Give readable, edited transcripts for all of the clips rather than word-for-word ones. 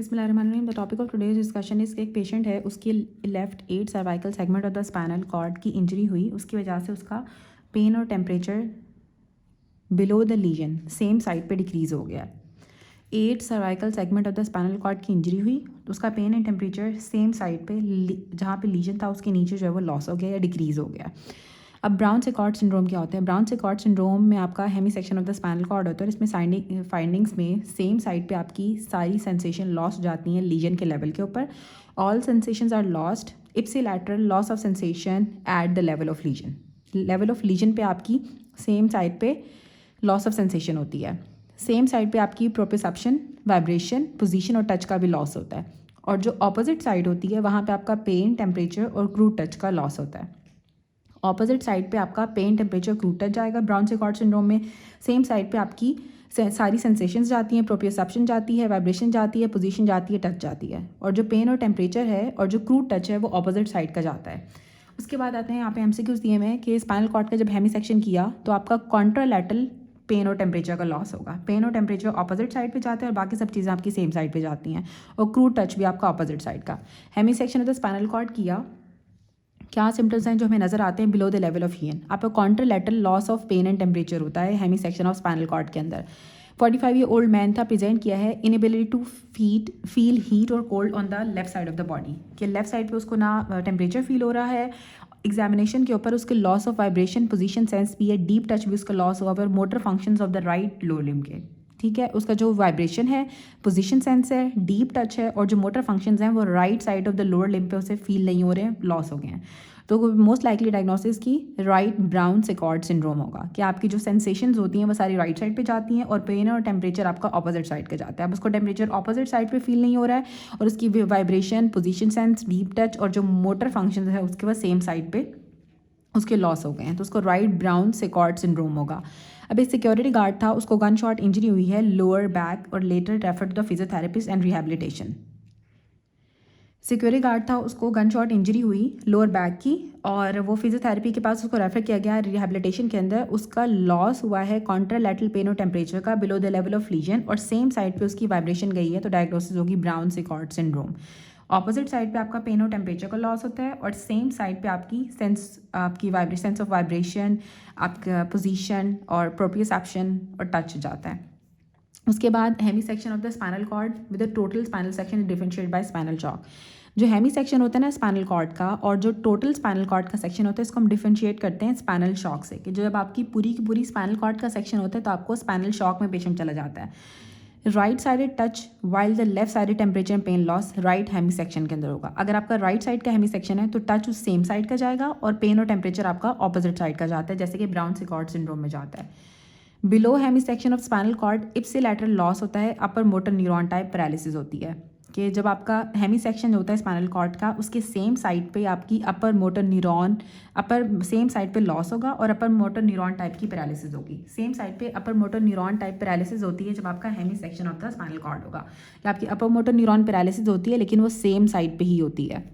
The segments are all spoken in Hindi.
बिस्मिल्लाहिर्रहमानिर्रहीम। The topic of today's discussion is एक पेशेंट है, उसकी left 8 cervical segment of the spinal cord की इंजरी हुई, उसकी वजह से उसका पेन और temperature below the lesion same side पे डिक्रीज़ हो गया। 8 cervical segment of the spinal cord की इंजरी हुई तो उसका pain and temperature same side पे जहाँ पे लीजन था उसके नीचे जो है वो लॉस हो गया या डिक्रीज़ हो गया। अब ब्राउन सेकॉर्ड सिंड्रोम क्या होता है? ब्राउन सेकॉर्ड सिंड्रोम में आपका hemisection of the spinal cord होता है और इसमें फाइंडिंग्स में सेम साइड पे आपकी सारी सेंसेशन लॉस हो जाती हैं लीजन के लेवल के ऊपर। All sensations are lost ipsilateral loss of sensation at the level of lesion. Level of lesion पे आपकी सेम साइड पे लॉस ऑफ सेंसेशन होती है। सेम साइड पे आपकी प्रोप्रियोसेप्शन, वाइब्रेशन, पोजीशन और टच का भी लॉस होता है। और जो ऑपोजिट साइड होती है वहाँ पे आपका पेन, टेम्परेचर और क्रूड टच का लॉस होता है। ऑपोजिट साइड पे आपका पेन, टेम्परेचर, क्रूड टच जाएगा। ब्राउन सेकॉर्ड सिंड्रोम में सेम साइड पे आपकी सारी सेंसेशंस जाती हैं, प्रोप्रियोसेप्शन जाती है, वाइब्रेशन जाती है, पोजीशन जाती है, टच जाती है। और जो पेन और टेम्परेचर है और जो क्रूड टच है वो ऑपोजिट साइड का जाता है। उसके बाद आते हैं यहाँ पे एमसीक्यूज दिए हुए हैं कि स्पाइनल कॉर्ड का जब हेमी सेक्शन किया तो आपका कॉन्ट्रालैटरल पेन और टेम्परेचर का लॉस होगा। पेन और टेम्परेचर ऑपोजिट साइड पे जाते हैं और बाकी सब चीज़ें आपकी सेम साइड पे जाती हैं। और क्रूड टच भी आपका ऑपोजिट साइड का। Hemisection of the spinal cord किया, क्या सिम्टम्स हैं जो हमें नजर आते हैं बिलो द लेवल ऑफ हीन? आपका contralateral loss of pain and temperature होता है hemisection of spinal cord के अंदर। 45 ईयर ओल्ड मैन था, प्रेजेंट किया है इनएबिलिटी टू फील हीट और cold on the left side of the body. कि लेफ्ट साइड पे उसको ना टेम्परेचर फील हो रहा है, एग्जामिनेशन के ऊपर उसके loss of vibration, position sense भी है, डीप टच भी उसका लॉस हुआ और motor functions of the right lower limb के। ठीक है, उसका जो वाइब्रेशन है, पोजीशन सेंस है, डीप टच है और जो मोटर फंक्शंस हैं वो right side of the lower limb पे उसे फील नहीं हो रहे हैं, लॉस हो गए हैं। तो मोस्ट लाइकली डायग्नोसिस की राइट ब्राउन सेकॉर्ड सिंड्रोम होगा कि आपकी जो सेंसेशंस होती हैं वो सारी राइट साइड पे जाती हैं और पेन और टेम्परेचर आपका ऑपोजिट साइड का जाता है। अब उसको टेम्परेचर ऑपोजिट साइड पे फील नहीं हो रहा है और उसकी vibration, position sense, deep touch और जो मोटर फंक्शन है उसके बाद सेम साइड पे उसके लॉस हो गए हैं, तो उसको राइट ब्राउन सेकॉर्ड सिंड्रोम होगा। अब एक सिक्योरिटी गार्ड था, उसको गन शॉट इंजरी हुई है लोअर बैक और later refer to the physiotherapist and rehabilitation. Security guard था, उसको गन शॉट इंजरी हुई लोअर बैक की और वो फिजियोथेरेपी के पास उसको रेफर किया गया। रिहेबिलिटेशन के अंदर उसका लॉस हुआ है कॉन्ट्रालैटरल पेन और टेम्परेचर का below the level of legion और सेम साइड पे उसकी वाइब्रेशन गई है, तो डायग्नोसिस होगी ब्राउन सेकॉर्ड सिंड्रोम। ऑपोजिट साइड पे आपका पेन और टेम्परेचर का लॉस होता है और सेम साइड पे आपकी सेंस ऑफ वाइब्रेशन, आपका पोजीशन और प्रोप्रियोसेप्शन और टच जाता है। उसके बाद hemisection of the spinal cord with the total spinal section differentiated by spinal shock. जो हेमी सेक्शन होता है ना स्पाइनल कॉर्ड का और जो टोटल स्पाइनल कॉर्ड का सेक्शन होता है इसको हम डिफरेंशिएट करते हैं स्पाइनल शॉक से। कि जब आपकी पूरी की पूरी स्पाइनल कॉर्ड का सेक्शन होता है तो आपको स्पाइनल शॉक में पेशेंट चला जाता है। Right sided touch while the left sided temperature and pain loss right hemisection के अंदर होगा। अगर आपका राइट साइड का हेमी सेक्शन है तो टच उस सेम साइड का जाएगा और पेन और टेम्परेचर आपका ऑपोजिट साइड का जाता है, जैसे कि ब्राउन सेकॉर्ड सिंड्रोम में जाता है। Below hemisection of spinal cord ipsilateral loss होता है, upper motor neuron type paralysis होती है। कि जब आपका हेमी सेक्शन होता है स्पाइनल कॉर्ड का उसके सेम साइड पे आपकी upper motor neuron same side पे लॉस होगा और अपर मोटर न्यूरॉन टाइप की पैरालिसिस होगी। सेम साइड पे upper motor neuron type paralysis होती है जब आपका hemisection of the spinal cord होगा। कि आपकी अपर मोटर न्यूरॉन पैरालिसिस होती है लेकिन वो सेम साइड पे ही होती है।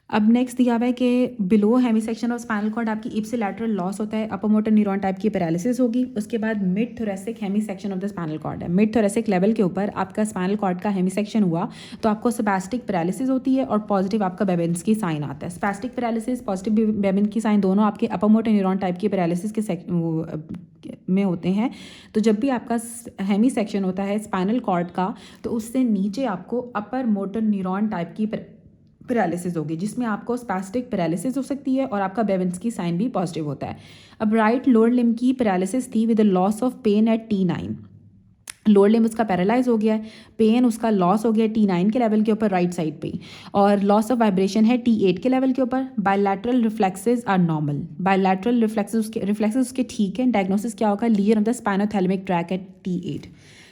अब नेक्स्ट दिया हुआ है कि below hemisection of spinal cord आपकी इप्सिलैटरल लॉस होता है, अपर मोटर न्यूरॉन टाइप की पैरालिसिस होगी। उसके बाद mid thoracic hemisection of the spinal cord है। मिड थोरेसिक लेवल के ऊपर आपका स्पाइनल कॉर्ड का हेमी सेक्शन हुआ तो आपको स्पैस्टिक पैरालिसिस होती है और पॉजिटिव आपका बेबिन्स की साइन आता है। स्पैस्टिक पैरालिसिस, पॉजिटिव बेबिन की साइन दोनों आपके अपर मोटर न्यूरॉन टाइप की पैरालिसिस के में होते हैं। तो जब भी आपका हेमी सेक्शन होता है स्पाइनल कॉर्ड का तो उससे नीचे आपको अपर मोटर न्यूरॉन टाइप की पैरालिसिस होगी जिसमें आपको स्पैस्टिक पैरालिसिस हो सकती है और आपका बेबिन्स्की साइन भी पॉजिटिव होता है। अब राइट लोअर लिम्ब की पैरालिसिस थी with loss of pen eight T9। Lower limb उसका पैरालाइज हो गया है, पेन उसका लॉस हो गया T9 के लेवल के ऊपर राइट साइड पे और लॉस ऑफ वाइब्रेशन है T8 के लेवल के ऊपर। Bilateral reflexes are normal, bilateral reflexes उसके ठीक है। डायग्नोसिस क्या होगा? Lesion of the spinothalamic tract at T8।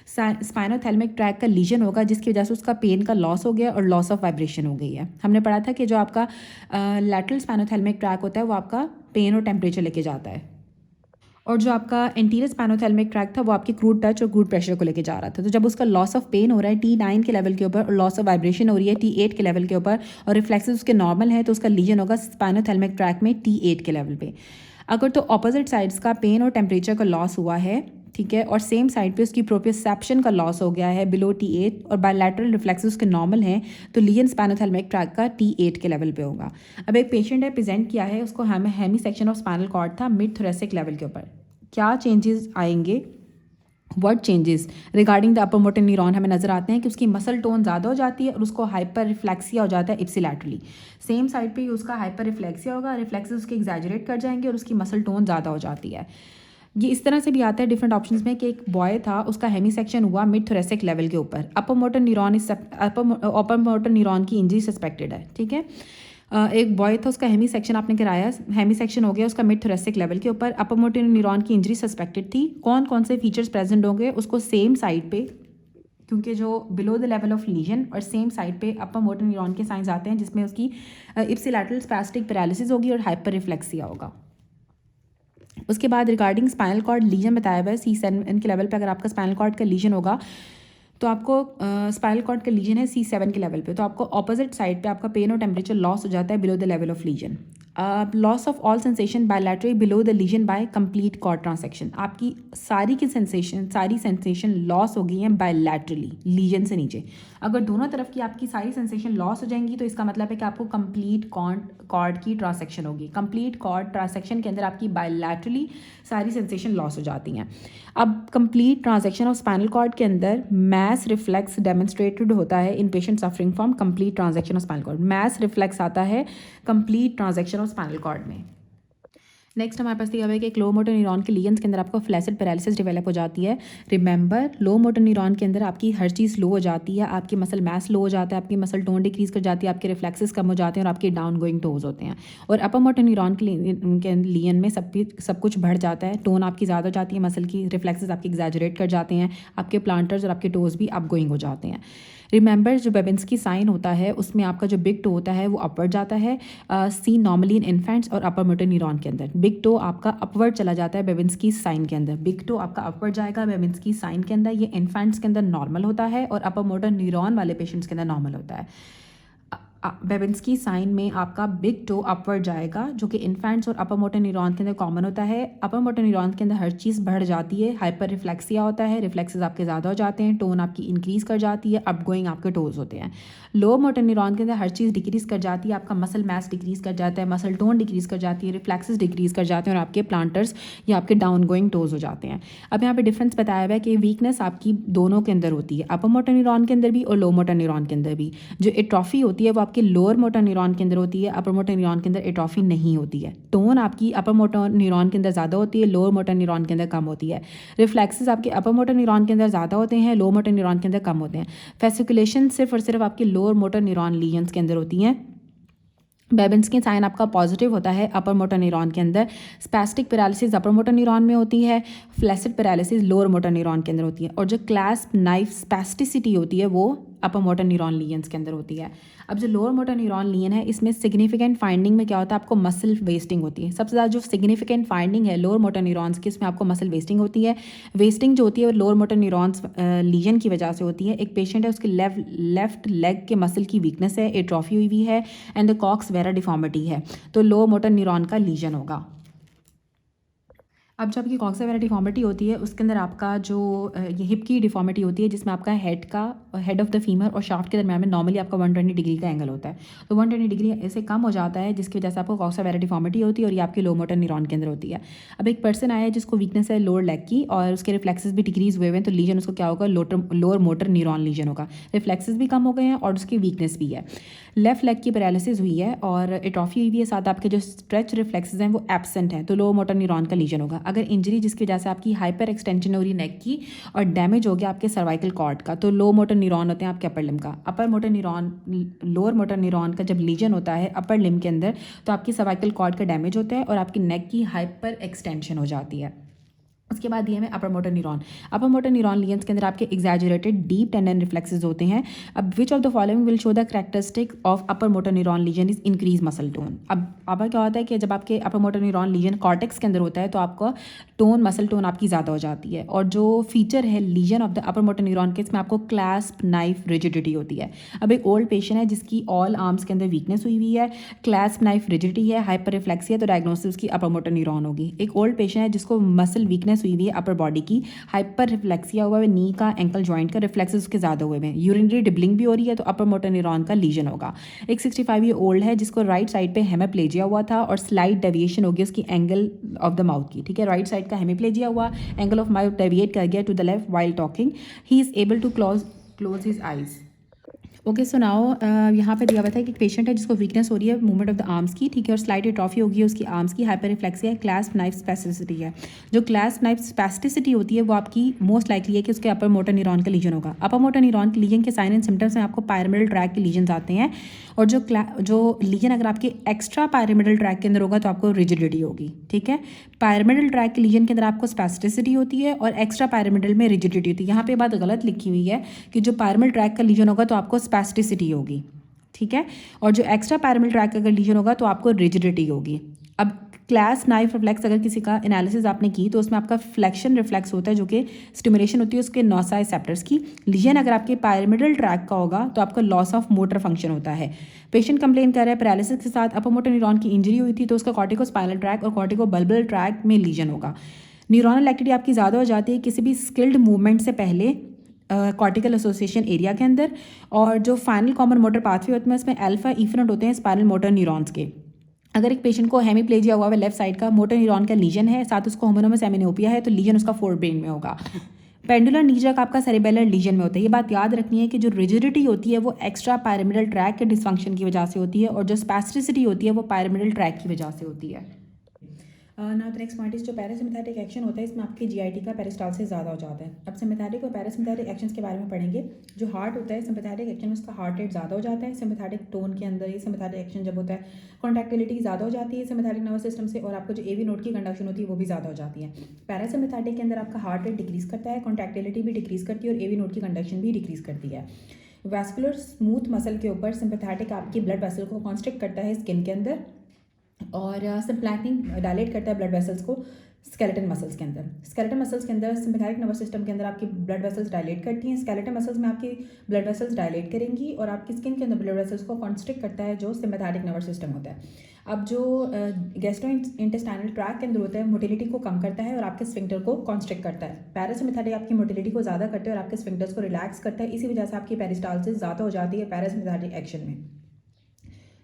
Spinothalamic tract का लीजन होगा जिसकी वजह से उसका पेन का लॉस हो गया और लॉस ऑफ वाइब्रेशन हो गई है। हमने पढ़ा था कि जो आपका लैटरल स्पाइनोथैलेमिक ट्रैक होता है वो आपका पेन और टेम्परेचर लेके जाता है और जो आपका एंटीरियर स्पाइनोथैलेमिक ट्रैक था वो आपकी क्रूड टच और क्रूड प्रेशर को लेके जा रहा था। तो जब उसका लॉस ऑफ पेन हो रहा है T9 के लेवल के ऊपर और लॉस ऑफ वाइब्रेशन हो रही है T8 के लेवल के ऊपर और रिफ्लेक्सेस उसके नॉर्मल है तो उसका लीजन होगा स्पाइनोथैलेमिक ट्रैक में T8 के लेवल पे। अगर तो ऑपोजिट साइड्स का पेन और टेम्परेचर का लॉस हुआ है, ठीक है, और सेम साइड पे उसकी प्रोप्रियोसेप्शन का लॉस हो गया है बिलो T8 और बायलैटरल रिफ्लेक्सेस उसके नॉर्मल हैं, तो लीजन स्पाइनोथैलेमिक ट्रैक्ट का T8 के लेवल पे होगा। अब एक पेशेंट है प्रेजेंट किया है, उसको hemisection of spinal cord था मिड थोरेसिक लेवल के ऊपर। क्या चेंजेस आएंगे, what changes regarding the upper motor neuron हमें नजर आते हैं कि उसकी मसल टोन ज़्यादा हो जाती है और उसको हाइपर रिफ्लेक्सिया हो जाता है इप्सिलैटरली। सेम साइड पे उसका हाइपर रिफ्लेक्सिया होगा, रिफ्लेक्सेस उसके एग्जैजरेट कर जाएंगे और उसकी मसल टोन ज़्यादा हो जाती है। ये इस तरह से भी आता है डिफरेंट ऑप्शंस में कि एक बॉय था, उसका हेमी सेक्शन हुआ मिड थोरेसिक लेवल के ऊपर, अपर मोटर न्यूरॉन की इंजरी सस्पेक्टेड है, ठीक है। एक बॉय था, उसका हेमी सेक्शन आपने कराया, हेमी सेक्शन हो गया उसका मिड थोरेसिक लेवल के ऊपर, अपर मोटर न्यूरॉन की इंजरी सस्पेक्टेड थी। कौन कौन से फीचर्स प्रेजेंट होंगे, उसको सेम साइड पे, क्योंकि जो below the level of legion और सेम साइड पे अपर मोटर न्यूरॉन के साइंस आते हैं, जिसमें उसकी इप्सिलैटरल स्पैस्टिक पैरालिसिस होगी और हाइपर रिफ्लेक्सिया होगा। उसके बाद रिगार्डिंग स्पाइनल कॉर्ड लीजन बताया हुआ है C7 के लेवल पे। अगर आपका स्पाइनल कॉर्ड का लीजन होगा तो आपको स्पाइनल कॉर्ड का लीजन है C7 के लेवल पे, तो आपको ऑपोजिट साइड पे आपका पेन और टेम्परेचर लॉस हो जाता है below the level of lesion. Loss of all sensation bilaterally below the lesion by complete cord transection. आपकी सारी सेंसेशन लॉस हो गई हैं बायलैटरली लीजन से नीचे। अगर दोनों तरफ की आपकी सारी सेंसेशन लॉस हो जाएंगी तो इसका मतलब है कि आपको कंप्लीट कॉर्ड की ट्रांसेक्शन होगी। कंप्लीट कॉर्ड ट्रांसेक्शन के अंदर आपकी बायलैटरली सारी सेंसेशन लॉस हो जाती हैं। अब complete transection of spinal cord के अंदर मैस रिफ्लेक्स डेमोन्स्ट्रेटेड होता है in patient suffering from complete transection of spinal cord. Mass reflex आता है complete transection of spinal cord में। नेक्स्ट हमारे पास दिया हुआ है कि एक लो मोटर न्यूरॉन के लीजन्स के अंदर आपको फ्लैसिड पैरालिसिस डेवलप हो जाती है। रिमेंबर, लो मोटर न्यूरॉन के अंदर आपकी हर चीज़ लो हो जाती है, आपकी मसल मैस लो हो जाता है, आपकी मसल टोन डिक्रीज कर जाती है, आपके रिफ्लेक्सेस कम हो जाते हैं और आपके डाउन गोइंग टोज होते हैं। और अपर मोटर न्यूरॉन के लीजन में सब कुछ बढ़ जाता है, टोन आपकी ज़्यादा हो जाती है, मसल की रिफ्लेक्सेस आपके एग्जैजरेट कर जाते हैं, आपके प्लांटर्स और आपके टोज भी अप गोइंग हो जाते हैं। रिमेंबर, जो बेबिन्स्की साइन होता है उसमें आपका जो बिग टो होता है वो अपवर्ड जाता है, सीन नॉर्मली इन इन्फेंट्स और अपर मोटर न्यूरॉन के अंदर। बिग टो आपका अपवर्ड चला जाता है बेबिन्स्की साइन के अंदर, बिग टो आपका अपवर्ड जाएगा बेबिन्स्की साइन के अंदर। ये इन्फेंट्स के अंदर नॉर्मल होता है और अपर मोटर न्यूरॉन वाले पेशेंट्स के अंदर नॉर्मल होता है। बेबिन्स्की साइन में आपका बिग टो अपवर्ड जाएगा, जो कि इन्फेंट्स और अपर मोटर न्यूरॉन के अंदर कॉमन होता है। अपर मोटर न्यूरॉन के अंदर हर चीज़ बढ़ जाती है, हाइपर रिफ्लेक्सिया होता है, रिफ्लेक्सेस आपके ज़्यादा हो जाते हैं, टोन आपकी इंक्रीज़ कर जाती है, अप गोइंग आपके टोज होते हैं। लो मोटर न्यूरॉन के अंदर हर चीज़ डिक्रीज़ कर जाती है, आपका मसल मैस डिक्रीज़ कर जाता है, मसल टोन डिक्रीज़ कर जाती है, रिफ्लेक्सेस डिक्रीज़ कर जाते हैं और आपके प्लांटर्स या आपके डाउन गोइंग टोज हो जाते हैं। अब यहाँ पे डिफरेंस बताया हुआ है कि वीकनेस आपकी दोनों के अंदर होती है, अपर मोटर न्यूरॉन के अंदर भी और लो मोटर न्यूरॉन के अंदर भी। जो एट्रोफी होती है वो आपकी लोअर मोटर न्यूरॉन के अंदर होती है, अपर मोटर न्यूरॉन के अंदर एट्रोफी नहीं होती है। टोन आपकी अपर मोटर न्यूरॉन के अंदर ज़्यादा होती है, लोअर मोटर न्यूरॉन के अंदर कम होती है। रिफ्लेक्सेस आपके अपर मोटर न्यूरॉन के अंदर ज़्यादा होते हैं, लो मोटर न्यूरॉन के अंदर कम होते हैं। फेसिकुलेशन सिर्फ और सिर्फ आपके लोअर मोटर न्यूरॉन लीजन्स के अंदर होती हैं। बेबिन्स्की साइन आपका पॉजिटिव होता है अपर मोटर न्यूरॉन के अंदर। स्पैस्टिक पैरालिसिस अपर मोटर न्यूरॉन में होती है, flaccid paralysis lower motor neuron के अंदर होती है, और जो क्लैस्प नाइफ स्पैस्टिसिटी होती है वो अपर मोटर न्यूरॉन लीजन्स के अंदर होती है। अब जो लोअर मोटर न्यूरॉन लीजन है इसमें सिग्निफिकेंट फाइंडिंग में क्या होता है, आपको मसल वेस्टिंग होती है। सबसे ज़्यादा जो सिग्निफिकेंट फाइंडिंग है लोअर मोटर न्यूरॉन्स की, इसमें आपको मसल वेस्टिंग होती है। वेस्टिंग जो होती है वो लोअर मोटर न्यूरॉन्स लीजन की वजह से होती है। एक पेशेंट है, उसके लेफ्ट लेग के मसल की वीकनेस है, एट्रोफी हुई हुई है and the coxa vara deformity है, तो लोअर मोटर न्यूरॉन का लीजन होगा। अब जब ये कॉक्सा वेरा डिफॉर्मिटी होती है उसके अंदर आपका जो ये हिप की डिफॉर्मिटी होती है, जिसमें आपका हेड ऑफ द फीमर और शाफ्ट के दरम्यान में नॉर्मली आपका 120 डिग्री का एंगल होता है, तो 120 डिग्री ऐसे कम हो जाता है जिसकी वजह से आपको कॉक्सा वेरा डिफॉर्मिटी होती है और ये आपके लो मोटर न्यूरॉन के अंदर होती है। अब एक पर्सन आया है जिसको वीकनेस है लोअर लेग की और उसके रिफ्लेक्सेस भी डिक्रीज हुए हुए हैं, तो लीजन उसको क्या होगा, लोअर मोटर न्यूरॉन लीजन होगा। रिफ्लेक्सेस भी कम हो गए हैं और उसकी वीकनेस भी है। लेफ्ट लेग की पैरालिसिस हुई है और एट्रोफी हुई है, साथ आपके जो स्ट्रेच रिफ्लेक्सेस हैं वो एब्सेंट हैं, तो लोअर मोटर न्यूरॉन का लीजन होगा। अगर इंजरी जिसकी वजह से आपकी हाइपर एक्सटेंशन हो रही नेक की और डैमेज हो गया आपके सर्वाइकल कॉर्ड का, तो लो मोटर न्यूरॉन होते हैं आपके अपर लिम का। अपर motor neuron lower motor neuron का जब लीजन होता है अपर लिम के अंदर, तो आपकी सर्वाइकल कॉर्ड का डैमेज होता है और आपकी नेक की हाइपर एक्सटेंशन हो जाती है। उसके बाद दिए हमें अपर मोटर न्यूरॉन। अपर मोटर न्यूरॉन लीजन्स के अंदर आपके एग्जैजरेटेड डीप टेंडन रिफ्लेक्सेस होते हैं। अब विच of the following will show the characteristic of upper motor neuron lesion is increase muscle tone. अब क्या होता है कि जब आपके अपर मोटर न्यूरॉन लीजन कॉर्टेक्स के अंदर होता है तो आपको टोन, मसल टोन आपकी ज़्यादा हो जाती है। और जो फीचर है lesion of the upper motor neuron के, इसमें आपको क्लैस्प नाइफ रिजिडिटी होती है। अब एक ओल्ड पेशेंट है जिसकी ऑल आर्म्स के अंदर वीकनेस हुई हुई है, क्लैस्प नाइफ रिजिडिटी है, हाइपर रिफ्लेक्सिया, तो डायग्नोसिस की अपर मोटर न्यूरॉन होगी। एक ओल्ड पेशेंट है जिसको मसल वीकनेस हुई हुई है अपर बॉडी की, हाइपर रिफ्लेक्सिया हुआ है, नी का, एंकल जॉइंट का, रिफ्लेक्सेस उसके ज़्यादा हुए हैं, यूरिनरी डिबलिंग भी हो रही है, तो अपर मोटर न्यूरॉन का लीजन होगा। एक 65 ईयर ओल्ड है जिसको राइट साइड पे हेमिप्लेजिया हुआ था और स्लाइड डेविएशन हो गई उसकी एंगल ऑफ द माउथ की, ठीक है। राइट साइड का हेमिप्लेजिया हुआ, एंगल ऑफ माउथ डेविएट कर गया to the left while talking, he is able to close his eyes. Okay, so now यहाँ पे दिया हुआ था कि एक पेशेंट है जिसको वीकनेस हो रही है मूवमेंट ऑफ द आर्म्स की, ठीक है, और स्लाइड एट्रोफी होगी उसकी आर्म्स की, हाइपर रिफ्लेक्सिया है, क्लैस्प नाइफ स्पेसिसिटी है। जो क्लैस्प नाइफ स्पेसिसिटी होती है वो आपकी मोस्ट लाइकली है कि उसके अपर मोटर न्यूरॉन का लीजन होगा। अपर मोटर न्यूरॉन के लीजन के साइन एंड सिम्टम्स में आपको पायरामिडल ट्रैक के लीजन आते हैं, और जो लीजन अगर आपके एक्स्ट्रा पायरामिडल ट्रैक के अंदर होगा तो आपको रिजिडिटी होगी, ठीक है। पायरामिडल ट्रैक के लीजन के अंदर आपको स्पेसिसिटी होती है और एक्स्ट्रा पायरामिडल में रिजिडिटी होती है। यहाँ पे बात गलत लिखी हुई है कि जो पायरामिडल ट्रैक का लीजन होगा तो आपको स्पेसिसिटी होगी, ठीक है, और जो एक्स्ट्रा पैरामिडल ट्रैक का अगर लीजन होगा तो आपको रिजिडिटी होगी। अब क्लैस नाइफ रिफ्लेक्स अगर किसी का एनालिसिस आपने की तो उसमें आपका फ्लेक्शन रिफ्लेक्स होता है जो कि स्टिमुलेशन होती है उसके नोसाई सेप्टर्स की। लीजन अगर आपके पायरामिडल ट्रैक का होगा तो आपका लॉस ऑफ मोटर फंक्शन होता है। पेशेंट कंप्लेन कर रहा है पैरालिसिस के साथ अपर मोटर न्यूरॉन की इंजरी हुई थी, तो उसका कॉर्टिको स्पाइनल ट्रैक और कॉर्टिको बल्बल ट्रैक में लीजन होगा। न्यूरॉनल एक्टिविटी आपकी ज़्यादा हो जाती है किसी भी स्किल्ड मूवमेंट से पहले कॉर्टिकल एसोसिएशन एरिया के अंदर, और जो फाइनल कॉमन मोटर पाथवे होते हैं उसमें अल्फा इफरेंट होते हैं स्पाइनल मोटर न्यूरॉन्स के। अगर एक पेशेंट को हेमिप्लेजिया हुआ है लेफ्ट साइड का, मोटर न्यूरॉन का लीजन है, साथ उसको होमोनोमस एमिनोपिया है, तो लीजन उसका फोर ब्रेन में होगा। पेंडुलर नीजक आपका सेरिबेलर लीजन में होता है। ये बात याद रखनी है कि जो रिजिडिटी होती है वो एक्स्ट्रा पायरामिडल ट्रैक के डिसफंक्शन की वजह से होती है, और जो स्पेसिसिटी होती है वो पायरामिडल ट्रैक की वजह से होती है। Now the next point is जो पैरासिम्पैथेटिक एक्शन होता है इसमें आपकी जीआईटी का पेरिस्टाल्सिस ज़्यादा हो जाता है। अब सिम्पैथेटिक और पैरासिम्पैथेटिक एक्शंस के बारे में पढ़ेंगे। जो हार्ट होता है सिम्पैथेटिक एक्शन में उसका हार्ट रेट ज़्यादा हो जाता है। सिम्पैथेटिक टोन के अंदर ये सिम्पैथेटिक एक्शन जब होता है कॉन्टैक्टिलिटी ज़्यादा हो जाती है सिम्पैथेटिक नर्वस सिस्टम से, और आपको जो एवी नोड की कंडक्शन होती है वो भी ज़्यादा हो जाती है। पैरासिम्पैथेटिक के अंदर आपका हार्ट रेट डिक्रीज़ करता है, कॉन्टैक्टिलिटी भी डिक्रीज़ करती है और एवी नोड की कंडक्शन भी डिक्रीज़ करती है। वैस्कुलर स्मूथ मसल के ऊपर सिम्पैथेटिक आपकी ब्लड वेसल को कॉन्स्ट्रिक्ट करता है स्किन के अंदर, और सिम्प्लैटिंग डायलेट करता है ब्लड वेसल्स को स्केलेटन मसल्स के अंदर। स्केलेटन मसल्स के अंदर सिम्पैथेटिक नर्वस सिस्टम के अंदर आपकी ब्लड वेसल्स डायलेट करती हैं। स्केलेटन मसल्स में आपकी ब्लड वेसल्स डायलेट करेंगी और आपकी स्किन के अंदर ब्लड वेसल्स को कॉन्स्ट्रिक्ट करता है जो सिम्पैथेटिक नर्वस सिस्टम होता है। अब जो गैस्ट्रो इंटेस्टाइनल ट्रैक के अंदर होता है मोटिलिटी को कम करता है और आपके स्फिंक्टर को कॉन्स्ट्रिक्ट करता है। पैरासिम्पैथेटिक आपकी मोटिलिटी को ज़्यादा करता है और आपके स्फिंक्टर्स को रिलैक्स करता है, इसी वजह से आपकी पेरिस्टाल्सिस ज़्यादा हो जाती है पैरासिम्पैथेटिक एक्शन में।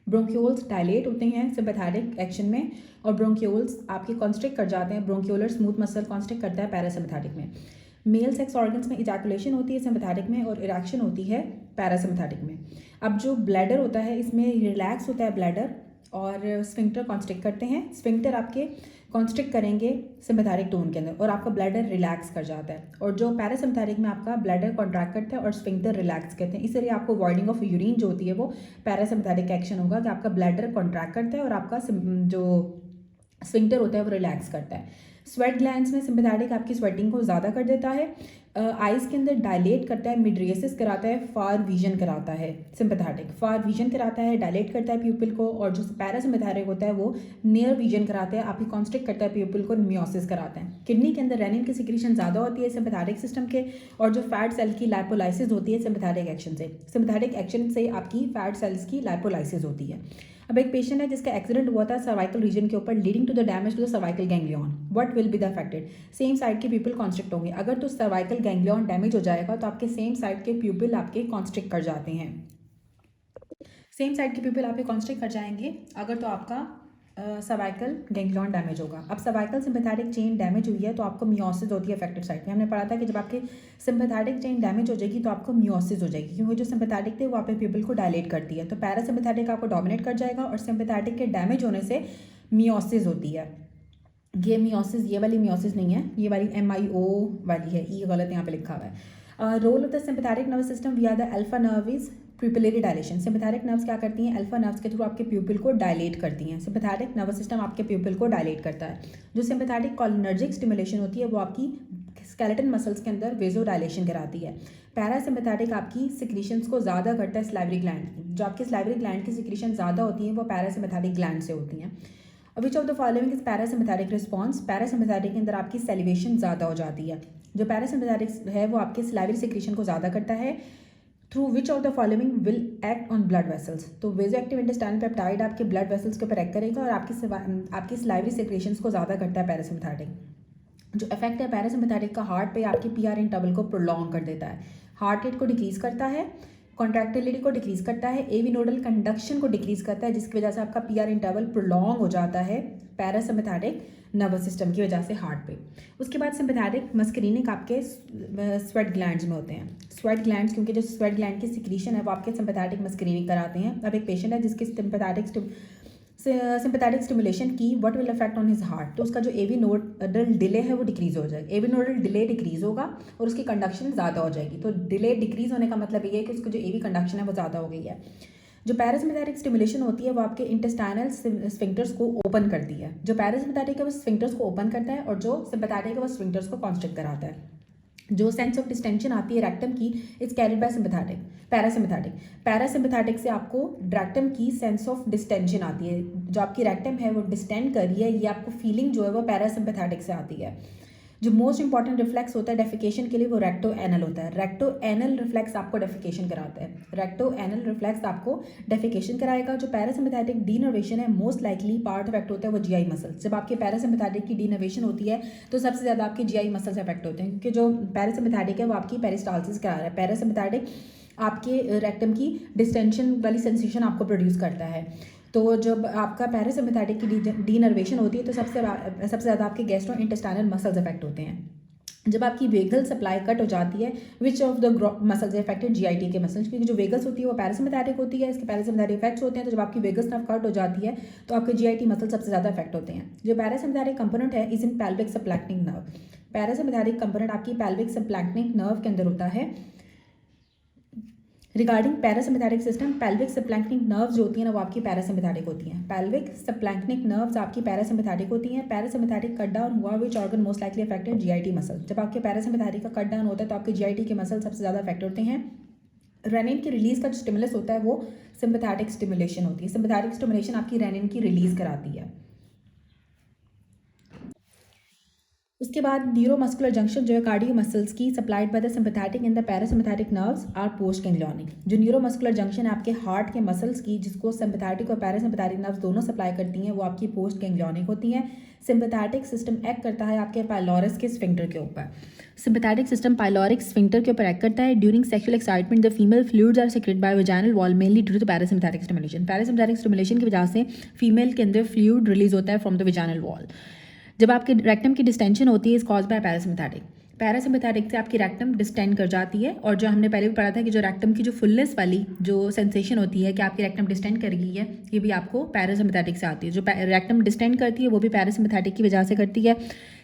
ब्रोंक्यूल्स डायलेट होते हैं सिम्पैथेटिक एक्शन में, और ब्रोंक्यूल्स आपके कॉन्स्ट्रिक्ट कर जाते हैं। ब्रोंक्यूलर स्मूथ मसल कॉन्स्ट्रिक्ट करता है पैरासिम्पैथेटिक में। मेल सेक्स ऑर्गन्स में इजैकुलेशन होती है सिम्पैथेटिक में और इरेक्शन होती है पैरासिम्पैथेटिक में। अब जो ब्लैडर होता है इसमें रिलैक्स होता है ब्लैडर और स्फिंक्टर कॉन्स्ट्रिक्ट करते हैं। स्फिंक्टर आपके कॉन्स्ट्रिक्ट करेंगे सिम्पैथेटिक टोन के अंदर और आपका ब्लैडर रिलैक्स कर जाता है, और जो पैरासिम्पैथेटिक में आपका ब्लैडर कॉन्ट्रैक्ट करता है और स्फिंक्टर रिलैक्स करते हैं। इसलिए आपको वॉइडिंग ऑफ यूरिन जो होती है वो पैरासिम्पैथेटिक एक्शन होगा कि आपका ब्लैडर कॉन्ट्रैक्ट करता है और आपका जो स्फिंक्टर होता है वो रिलैक्स करता है। स्वेट ग्लैंड्स में सिम्पैथेटिक आपकी स्वेटिंग को ज़्यादा कर देता है। आइज़ के अंदर डायलेट करता है, मिडरेसिस कराता है, फार विजन कराता है। सिम्पैथेटिक फार विजन कराता है, डायलेट करता है प्यूपिल को, और जो पैरासिम्पैथेटिक होता है वो नियर विजन कराता है, आपकी कॉन्स्ट्रिक्ट करता है प्यूपिल को, मियोसिस कराता है। किडनी के अंदर रेनिन की सिक्रीशन ज़्यादा होती है सिम्पैथेटिक सिस्टम के, और जो फैट सेल की लाइपोलाइसिस होती है सिम्पैथेटिक एक्शन से। सिम्पैथेटिक एक्शन से आपकी फैट सेल्स की लाइपोलाइसिस होती है। अब एक पेशेंट है जिसका एक्सीडेंट हुआ था सर्वाइकल रीजन के ऊपर leading to the damage to the cervical ganglion. What will be the affected? Same side के प्यूपिल कॉन्स्ट्रिक्ट होंगे। अगर तो सर्वाइकल गैंग्लियन डैमेज हो जाएगा तो आपके सेम साइड के प्यूपिल आपके कॉन्स्ट्रिक्ट कर जाते हैं। सेम साइड के प्यूपिल आपके कॉन्स्ट्रिक्ट कर जाएंगे अगर तो आपका सर्वाइकल गैंग्लियन डैमेज होगा। अब सर्वाइकल सिम्पैथेटिक चेन डैमेज हुई है तो आपको मियोसिस होती है अफेक्टेड साइड में। हमने पढ़ा था कि जब आपकी सिम्पैथेटिक चेन डैमेज हो जाएगी तो आपको मियोसिस हो जाएगी, क्योंकि जो सिम्पैथेटिक थे वो आपके प्यूपिल को डायलेट करती है। तो पैरासिम्पैथेटिक आपको डोमिनेट कर जाएगा और सिम्पैथेटिक के डैमेज होने से मियोसिस होती है। ये मियोसिस ये वाली मियोसिस नहीं है, ये वाली MIO वाली है, ये गलत यहाँ पे लिखा हुआ है। Role of the sympathetic nervous system via the alpha nerve is pupillary dilation. Sympathetic nerves क्या करती हैं? अल्फा नर्व्स के थ्रू आपके प्यूपिल को डायलेट करती हैं। सिम्पैथेटिक नर्वस सिस्टम आपके प्यूपिल को डायलेट करता है। जो सिम्पैथेटिक कॉलिनर्जिक स्टिमुलेशन होती है वो आपकी स्केलेटन मसल्स के अंदर वेजो डायलेशन कराती है। पैरासिम्पैथेटिक आपकी सिक्रीशंस को ज़्यादा करता है स्लाइवरी ग्लैंड की। जो आपकी स्लाइवरी ग्लैंड की सिक्रीशन ज़्यादा होती हैं वो पैरासिम्पैथेटिक ग्लैंड से होती हैं। Which of the following is parasympathetic response. Parasympathetic के अंदर आपकी सेलिवेशन ज़्यादा हो जाती है। जो पैरासिम्पैथेटिक है वो आपके सलाइवरी सिक्रीशन को ज़्यादा करता है। Through which of the following will act on blood vessels. तो वेजो एक्टिव इंटेस्टाइनल पेप्टाइड आपके ब्लड वेसल्स के ऊपर एक्ट करेगा और आपकी सलाइवरी सिक्रीशंस को ज़्यादा करता है पैरासिम्पैथेटिक। जो इफेक्ट है पैरासिम्पैथेटिक का हार्ट पे आपकी पीआर इंटरवल को प्रोलॉन्ग कर देता है, हार्ट रेट को डिक्रीज करता है, कॉन्ट्रैक्टिलिटी को डिक्रीज करता है, एवी नोडल कंडक्शन को डिक्रीज करता है, जिसकी वजह से आपका पीआर इंटरवल प्रोलॉन्ग हो जाता है पैरासिम्पैथेटिक नर्वस सिस्टम की वजह से हार्ट पे। उसके बाद सिम्पैथेटिक मस्करीनिक आपके स्वेट ग्लैंड्स में होते हैं। स्वेट ग्लैंड्स, क्योंकि जो स्वेट ग्लैंड की सिक्रीशन है वो आपके सिम्पैथेटिक मस्करीनिक कराते हैं। अब एक पेशेंट है जिसकी सिम्पैथेटिक स्टिमुलेशन की what will affect on his heart, तो उसका जो एवी नोडल डिले है वो डिक्रीज हो जाएगा। एवी नोडल डिले डिक्रीज होगा और उसकी कंडक्शन ज़्यादा हो जाएगी। तो डिले डिक्रीज होने का मतलब ये है कि उसकी जो एवी कंडक्शन है वो ज़्यादा हो गई है। जो पैरासिम्पैथेटिक स्टिमुलेशन होती है वो आपके इंटेस्टाइनल स्फिंक्टर्स को ओपन करती है। जो पैरासिम्पैथेटिक है वो स्फिंक्टर्स को ओपन करता है और जो सिम्पैथेटिक है वो स्फिंक्टर्स को कॉन्स्ट्रिक्ट कराता है। जो सेंस ऑफ डिस्टेंशन आती है रेक्टम की is carried by sympathetic. Parasympathetic से आपको रेक्टम की सेंस ऑफ डिस्टेंशन आती है। जो आपकी रेक्टम है वो डिस्टेंड कर रही है, ये आपको फीलिंग जो है वो पैरासिम्पैथेटिक से आती है। जो मोस्ट इंपॉर्टेंट रिफ्लेक्स होता है डेफिकेशन के लिए वो रेक्टो एनल होता है। रेक्टो एनल रिफ्लेक्स आपको डेफिकेशन कराता है। रेक्टो एनल रिफ्लेक्स आपको डेफिकेशन कराएगा। जो पैरासिम्पैथेटिक डीनर्वेशन है मोस्ट लाइकली पार्ट अफेक्ट होता है वो जीआई मसल्स। जब आपके पैरासिम्पैथेटिक की डीनर्वेशन होती है तो सबसे ज़्यादा आपके जीआई मसल्स अफेक्ट होते हैं, क्योंकि जो पैरासिम्पैथेटिक है वो आपकी पेरिस्टालसिस करा रहा है। पैरासिम्पैथेटिक आपके रेक्टम की डिस्टेंशन वाली सेंसेशन आपको प्रोड्यूस करता है। तो जब आपका पैरासिम्पैथेटिक की डीनर्वेशन होती है तो सबसे ज़्यादा आपके गैस्ट्रो इंटेस्टाइनल मसल्स अफेक्ट होते हैं। जब आपकी वेगल सप्लाई कट हो जाती है which of the muscles affected GIT के मसल्स, क्योंकि जो वेगल्स होती है वो पैरासिम्पैथेटिक होती है, इसके पैरासिम्पैथेटिक इफेक्ट्स होते हैं। तो जब आपकी वेगस नर्व कट हो जाती है तो आपके जीआईटी मसल सबसे ज़्यादा अफेक्ट होते हैं। जो पैरासिम्पैथेटिक कंपोनेंट है is in pelvic splanchnic nerve. Parasympathetic component आपकी पैल्विक सबक्लैंक्टिक नर्व के अंदर होता है। Regarding parasympathetic system, pelvic splanchnic nerves जो होती हैं ना वो आपकी पैरासिम्पैथेटिक होती हैं। पैल्विक सबक्लैंक्टिक नर्व्स आपकी पैरासिम्पैथेटिक होती हैं। पैरासिम्पैथेटिक कट डाउन हुआ which organ most likely affected GIT muscle. जब आपके पैरासिम्पैथेटिक का कट डाउन होता है तो आपके जीआईटी के मसल सबसे ज़्यादा अफेक्ट होते हैं। रेनिन की रिलीज का जो स्टिमुलस होता है वो सिम्पैथेटिक स्टिमुलेशन होती है। सिम्पैथेटिक स्टिमुलेशन आपकी रेनिन की रिलीज कराती है। उसके बाद न्यूरोमस्कुलर जंक्शन जो है कार्डियो मसल्स की supplied by the sympathetic and the parasympathetic nerves R post ganglionic. जो न्यूरोमस्कुलर जंक्शन है आपके हार्ट के मसल्स की जिसको सिम्पैथेटिक और पैरासिम्पैथेटिक नर्व्स दोनों सप्लाई करती हैं वो आपकी पोस्ट गैंग्लियोनिक होती हैं। सिम्पैथेटिक सिस्टम एक्ट करता है आपके पाइलोरस के स्फिंक्टर के ऊपर। सिम्पैथेटिक सिस्टम पाइलोरिक स्फिंक्टर के ऊपर एक्ट करता है। During sexual excitement the female fluids are secreted by vaginal wall mainly due to parasympathetic stimulation. Parasympathetic stimulation की वजह से फीमेल के अंदर फ्लूइड रिलीज होता है फ्रॉम द वेजाइनल वॉल। जब आपके रेक्टम की डिस्टेंशन होती है इस कॉज बाय पैरासिम्पैथेटिक। पैरासिम्पैथेटिक से आपकी रेक्टम डिस्टेंड कर जाती है और जो हमने पहले भी पढ़ा था कि जो रेक्टम की जो फुलनेस वाली जो सेंसेशन होती है कि आपकी रेक्टम डिस्टेंड कर गई है ये भी आपको पैरासिम्पैथेटिक से आती है। जो रेक्टम डिस्टेंड करती है वो भी पैरासिम्पैथेटिक की वजह से करती है।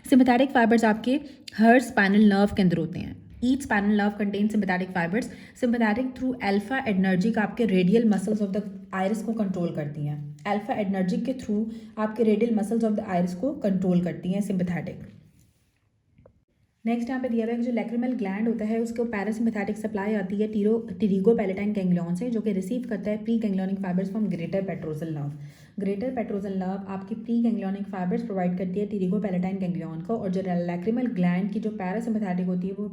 सिम्पैथेटिक फाइबर्स आपके हर स्पाइनल नर्व के अंदर होते हैं। Each spinal nerve contain sympathetic fibres. Sympathetic through alpha adrenergic आपके radial muscles of the iris को कंट्रोल करती हैं। अल्फा एडनर्जिक के थ्रू आपके radial muscles of the iris को कंट्रोल करती हैं सिम्पैथेटिक। नेक्स्ट यहाँ पे दिया हुआ है कि जो लैक्रिमल ग्लैंड होता है उसको पैरासिम्पैथेटिक सप्लाई आती है टिरिगो पैलेटाइन गैंग्लियन से, जो कि रिसीव करता है pre ganglionic fibres from greater petrosal nerve. Greater petrosal nerve आपकी प्री गैंग्लियोनिक फाइबर्स प्रोवाइड करती है टिरिगो पैलेटाइन गैंग्लियन को। और जो लैक्रिमल ग्लैंड की जो पैरासिम्पैथेटिक होती है वो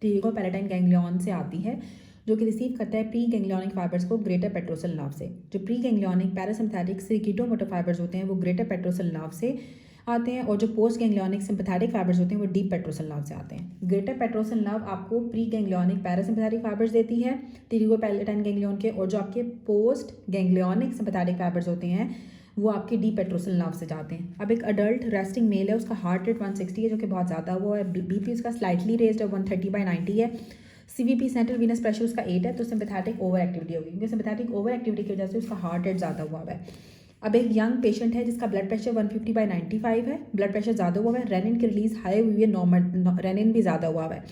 टिरिगो पैलेटाइन गैंग्लियन से आती है, जो कि रिसीव करता है प्री गैंग्लियोनिक फाइबर्स को ग्रेटर पेट्रोसल नर्व से। जो प्री गैंग्लियोनिक पैरासिम्पैथेटिक सेरिकिटोमोटर फाइबर्स होते हैं वो ग्रेटर पेट्रोसल नर्व से आते हैं और जो पोस्ट गैंग्लियोनिक सिम्पैथेटिक फाइबर्स होते हैं वो डीप पेट्रोसल नर्व से आते हैं। ग्रेटर पेट्रोसल नर्व आपको प्री गैंग्लियोनिक पैरासिम्पैथेटिक फाइबर्स देती है टिरिगो पैलेटाइन गैंग्लियन के, और जो आपके पोस्ट गैंग्लियोनिक सिम्पैथेटिक फाइबर्स होते हैं वो आपके डीप पेट्रोसल नर्व से जाते हैं। अब एक अडल्ट रेस्टिंग मेल है, उसका हार्ट रेट 160 है जो कि बहुत ज़्यादा वो है। बीपी उसका स्लाइटली रेज्ड है 130/90 है। सीवीपी सेंट्रल वीनस प्रेशर उसका 8 है, तो सिम्पैथेटिक ओवर एक्टिविटी होगी, क्योंकि सिम्पैथेटिक ओवर एक्टिविटी की वजह से उसका हार्ट रेट ज़्यादा हुआ है। अब एक यंग पेशेंट है जिसका ब्लड प्रेशर 150/95 है, ब्लड प्रेशर ज़्यादा हुआ है, रेनिन की रिलीज हाई हुई है, नॉर्मल रेनिन भी ज़्यादा हुआ है।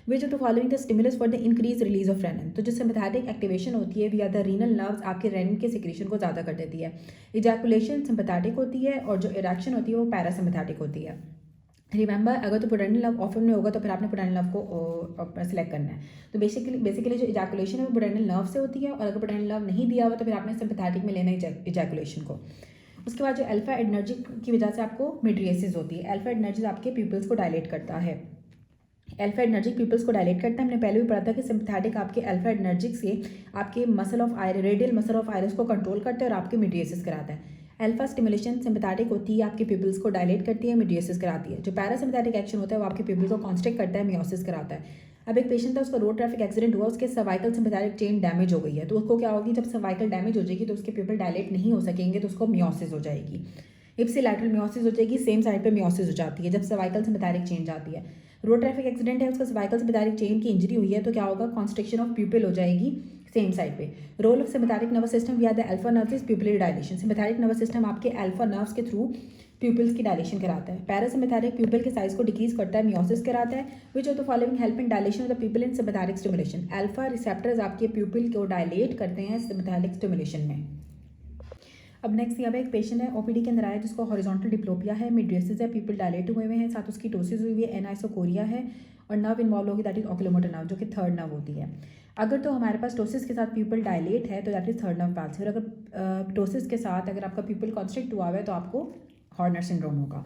Which of the following the stimulus for the increase release of renin. तो जो सिम्पैथेटिक एक्टिवेशन होती है विया द रीनल नर्व्स आपके रेनिन के सिक्रीशन को ज़्यादा कर देती है। इजैकुलेशन सिम्पैथेटिक होती है और जो इरेक्शन होती है वो पैरासिम्पैथेटिक होती है। रिमेंबर, अगर तो पुटेंशियल लव ऑफर में होगा तो फिर आपने पुटेंशियल लव को सिलेक्ट करना है। तो बेसिकली जो इजैकुलेशन है वो पुटेंशियल नर्व से होती है, और अगर पुटेंशियल लव नहीं दिया हुआ तो फिर आपने सिम्पैथेटिक में लेना है इजैकुलेशन को। उसके बाद जो अल्फा एडनर्जिक की वजह से आपको मिड्रिएसिस होती है। अल्फा एडनर्जिक आपके प्यूपल्स को डायलेट करता है। अल्फा एडनर्जिक पीपल्स को डायलेट करता है। हमने पहले भी पढ़ा था कि सिम्पथेटिक आपके अल्फा एडनर्जिक से आपके muscle of iris, radial muscle of iris को कंट्रोल करता है और आपके मिड्रिएसिस कराता है। अल्फा स्टिमुलेशन सिम्पथेटिक होती है, आपके पीपल्स को डायलेट करती है, मिड्रिएसिस कराती है। जो पैरासिम्पथेटिक एक्शन होता है वो आपके पीपल को कॉन्स्ट्रिक्ट करता है, मियोसिस कराता है। अब एक पेशेंट था, उसका रोड ट्रैफिक एक्सीडेंट हुआ, उसके सर्वाइकल सिम्पथेटिक चेन डैमेज हो गई है। तो उसको क्या होगी, जब सर्वाइकल डैमेज हो जाएगी तो उसके पीपल डायलेट नहीं हो सकेंगे, तो उसको मियोसिस हो जाएगी। इप्सिलैटरल मियोसिस हो जाएगी, सेम साइड पे मियोसिस हो जाती है जब सर्वाइकल सिम्पथेटिक चेन जाती है। रोड ट्रैफिक एक्सीडेंट है, उसका सर्वाइकल सिम्पथेटिक चेन की इंजरी हुई है, तो क्या होगा, कॉन्स्ट्रिक्शन ऑफ प्यूपिल हो जाएगी सेम साइड पे। Role of sympathetic nervous system via the alpha nerves is pupillary dilation. Sympathetic nervous system आपके अल्फा नर्व्स के थ्रू प्यूपिल्स की डायलेशन कराता है। पैरासिम्पथेटिक प्यूपिल के साइज को डिक्रीज करता है, मियोसिस कराता है। Which of the following help in dilation of the प्यूपिल in sympathetic stimulation. Alpha receptors आपके प्यूपिल को डायलेट करते हैं सिम्पथेटिक स्टिमुलेशन में। अब नेक्स्ट यहाँ पे एक पेशेंट है, ओपीडी के अंदर आया, जिसको हॉरिजॉन्टल डिप्लोपिया है, मिड्रिएसिस है, पीपल डायलेट हुए हैं, साथ उसकी टोसिस हुई है, एनाइसोकोरिया है और नर्व इन्वॉल्व होगी, दैट इज ऑक्यूलोमोटर नर्व, जो कि थर्ड नर्व होती है। अगर तो हमारे पास टोसिस के साथ पीपल डायलेट है तो that is third nerve palsy. और अगर टोसिस के साथ अगर आपका पीपल कॉन्स्ट्रिक्ट हुआ है तो आपको हॉर्नर सिंड्रोम होगा।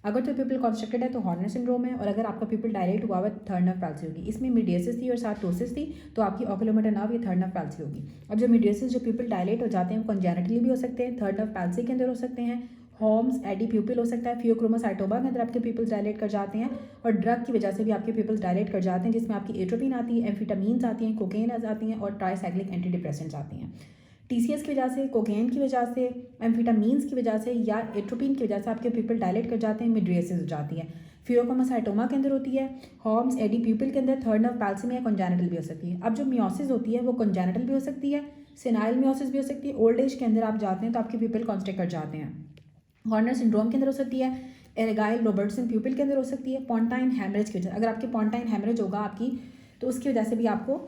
अगर तो पीपल कॉन्स्ट्रक्टेड है तो हॉर्नर सिंड्रोम है, और अगर आपका पीपल डायलेट हुआ है थर्ड नर्व पैल्सी होगी। इसमें मिडिएसिस थी और साथ टोसिस थी, तो आपकी ऑक्यूलोमोटर नर्व या थर्ड नर्व पैल्सी होगी। अब जो मिडिएसिस, जो पीपल डायलेट हो जाते हैं, वो कंजेनिटली भी हो सकते हैं, थर्ड नर्व पैल्सी के अंदर हो सकते हैं, हॉर्म्स एडी प्यूपिल हो सकता है, फियोक्रोमोसाइटोमा के अंदर आपके पीपल्स डायलेट कर जाते हैं, और ड्रग की वजह से भी आपके पीपल्स डायलेट कर जाते हैं, जिसमें आपकी एट्रोपिन आती है, एम्फिटामीन्स आती हैं, कोकेन आती हैं और ट्राइसाइक्लिक एंटी डिप्रेसेंट्स आती हैं। टीसीएस की वजह से, कोकेन की वजह से, एम्फिटामीन्स की वजह से या एट्रोपिन की वजह से आपके पीपल डायलेट कर जाते हैं, मिड्रिएसिस हो जाती है। फियोक्रोमोसाइटोमा के अंदर होती है, हॉर्म्स एडी प्यूपिल के अंदर, थर्ड नर्व पैल्सी में या कंजेनिटल भी हो सकती है। अब जो मियोसिस होती है वो कंजेनिटल भी हो सकती है, सेनाइल मियोसिस भी हो सकती है, ओल्ड एज के अंदर आप जाते हैं तो आपके पीपल कॉन्स्ट्रिक्ट कर जाते हैं। हॉर्नर सिंड्रोम के अंदर हो सकती है, एरेगाइल रोबर्टसन प्यूपिल के अंदर हो सकती है, पॉन्टाइन हैमरेज की वजह, अगर आपके पॉन्टाइन हैमरेज होगा आपकी तो उसकी वजह से भी आपको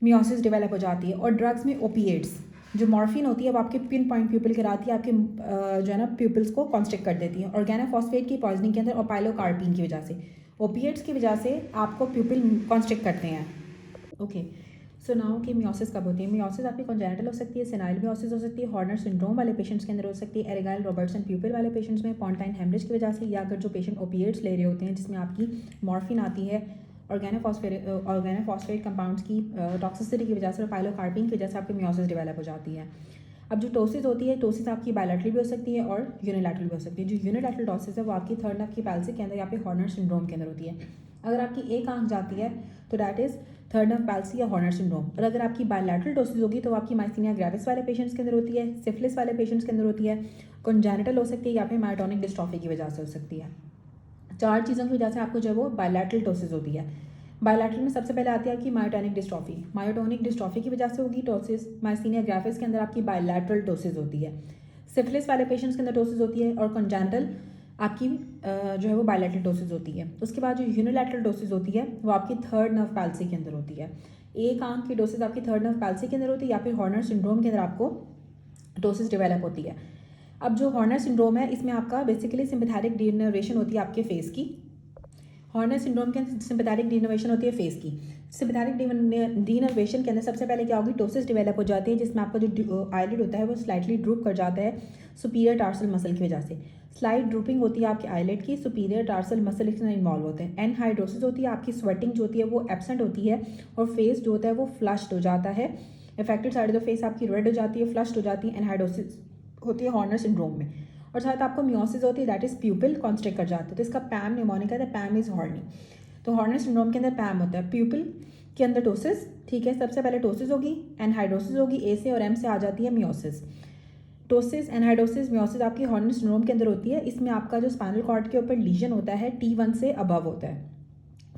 मियोसिस डेवलप हो जाती है। और ड्रग्स में ओपिएट्स, जो मॉर्फिन होती है वो आपके पिन पॉइंट प्यूपिल कराती है, आपके जो है ना प्यूपिल्स को कॉन्स्ट्रिक्ट कर देती है। ऑर्गेनोफॉस्फेट की पॉइजनिंग के अंदर और पाइलोकार्पिन की वजह से, ओपिएट्स की वजह से आपको प्यूपिल कॉन्स्ट्रिक्ट करते हैं। ओके, सो नाउ कि मियोसिस कब होती है। मियोसिस आपकी कंजेनिटल हो सकती है, सेनाइल मियोसिस हो सकती है, हॉर्नर सिंड्रोम वाले पेशेंट्स के अंदर हो सकती है, एरेगाइल रोबर्टसन प्यूपिल वाले पेशेंट्स में, पॉन्टाइन हेमरेज की वजह से, या अगर जो पेशेंट ओपिएट्स ले रहे होते हैं जिसमें आपकी मॉर्फिन आती है, ऑर्गेनोफॉस्फेट कंपाउंड्स की टॉक्सिसिटी की वजह से और पाइलोकार्पिन की वजह से आपकी मियोसिस डेवलप हो जाती है। अब जो टोसिस होती है, टोसिस आपकी बायलैटरल भी हो सकती है और यूनिलैटरल भी हो सकती है। जो यूनिलैटरल टोसिस है वो आपकी थर्ड नर्व की पैल्सी के अंदर या फिर हॉर्नर सिंड्रोम के अंदर होती है। अगर आपकी एक आंख जाती है तो that is third nerve palsy या हॉर्नर सिंड्रोम। और अगर आपकी बायलैटरल टोसिस होगी तो आपकी माइस्थीनिया ग्रेविस वाले पेशेंट्स के अंदर होती है, सिफिलिस वाले पेशेंट्स के अंदर होती है, कंजेनिटल हो सकती है या फिर मायोटोनिक डिस्ट्रॉफी की वजह से हो सकती है। चार चीज़ों की वजह से आपको जो है वो बायलैटरल टोसिस होती है। बायलैटरल में सबसे पहले आती है आपकी मायोटोनिक डिस्ट्रॉफी। मायोटोनिक डिस्ट्रॉफी की वजह से होगी टोसिस। माइस्थीनिया ग्रेविस के अंदर आपकी बायलैटरल टोसिस होती है। सिफिलिस वाले पेशेंट्स के अंदर टोसिस होती है, और कंजेनिटल आपकी जो है वो बायलैटरल डोसेज होती है। उसके बाद जो यूनिलैटरल डोसेज होती है वो आपकी थर्ड नर्व पैल्सी के अंदर होती है। एक आंख की डोसेज आपकी थर्ड नर्व पैल्सी के अंदर होती है या फिर हॉर्नर सिंड्रोम के अंदर आपको डोसेज डेवलप होती है। अब जो हॉर्नर सिंड्रोम है इसमें आपका बेसिकली सिम्पैथेटिक डीनर्वेशन होती है आपके फेस की। हॉर्नर सिंड्रोम के सिम्पैथेटिक डीनर्वेशन होती है फेस की। सिम्पैथेटिक डीनर्वेशन के अंदर सबसे पहले क्या होगी, टोसिस डेवलप हो जाती है जिसमें आपका जो आईलिड होता है वो स्लाइटली ड्रूप कर जाता है सुपीरियर टार्सल मसल की वजह से। स्लाइट ड्रूपिंग होती है आपके आईलिड की, सुपीरियर टार्सल मसल इसमें इन्वॉल्व होते हैं। एनहाइड्रोसिस होती है, आपकी स्वेटिंग जो होती है वो एब्सेंट होती है और फेस जो होता है वो फ्लश्ड हो जाता है। Affected side of the face आपकी रेड हो जाती है, फ्लश्ड हो जाती है। एनहाइड्रोसिस होती है हॉर्नर सिंड्रोम में। और साथ आपको मियोसिस होती है, दैट इज प्यूपिल कॉन्स्ट्रिक्ट कर जाता है। तो इसका पैम निमोनिक है, पैम इज हॉर्नी। तो हॉर्नर सिंड्रोम के अंदर पैम होता है, प्यूपिल के अंदर टोसिस। ठीक है, सबसे पहले टोसिस होगी, एनहाइड्रोसिस होगी, ए से और एम से आ जाती है मियोसिस। टोसिस, एनहाइड्रोसिस, मियोसिस आपकी हॉर्नर सिंड्रोम के अंदर होती है। इसमें आपका जो स्पाइनल कॉर्ड के ऊपर लीजन होता है T1 से अबव होता है।